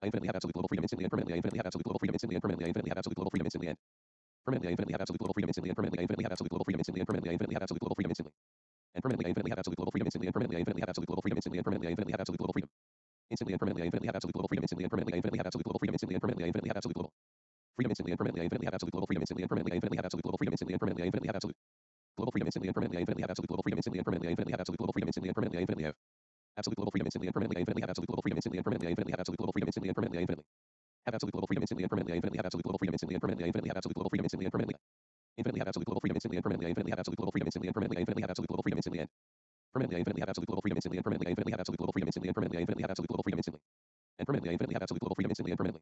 I infinitely have absolute global freedom instantly and permanently. I infinitely have absolute global freedom instantly and permanently. I infinitely have absolute global freedom instantly and permanently. I infinitely have absolute global freedom instantly and permanently. I infinitely have absolute global freedom instantly and permanently. I infinitely have absolute global freedom instantly and permanently. I infinitely have absolute global freedom instantly and permanently. I infinitely have absolute global freedom instantly and permanently. I infinitely have absolute global freedom instantly and permanently. I infinitely have absolute global freedom instantly and permanently. I infinitely have absolute global freedom instantly and permanently. I infinitely have absolute global freedom instantly and permanently. I infinitely have absolute global freedom instantly and permanently. I infinitely have absolute global freedom instantly and permanently. I infinitely have absolute global freedom instantly and permanently. I infinitely have absolute global freedom instantly and permanently. I infinitely have absolute global freedom instantly and permanently. I infinitely have absolute global freedom instantly and permanently. I infinitely have absolute global freedom instantly and permanently. I infinitely have absolute global freedom instantly and permanently. I infinitely have absolute global freedom instantly and permanently. I infinitely have absolute global freedom instantly and permanently. I infinitely have absolute global freedom instantly and permanently. Infinitely have absolute global freedom instantly and permanently. I infinitely have absolute global freedom instantly and permanently. I infinitely have absolute global freedom instantly and permanently. I infinitely have absolute global freedom instantly and permanently. I infinitely have absolute global freedom instantly and permanently. I infinitely have absolute global freedom instantly and permanently. I infinitely have absolute global freedom instantly and permanently.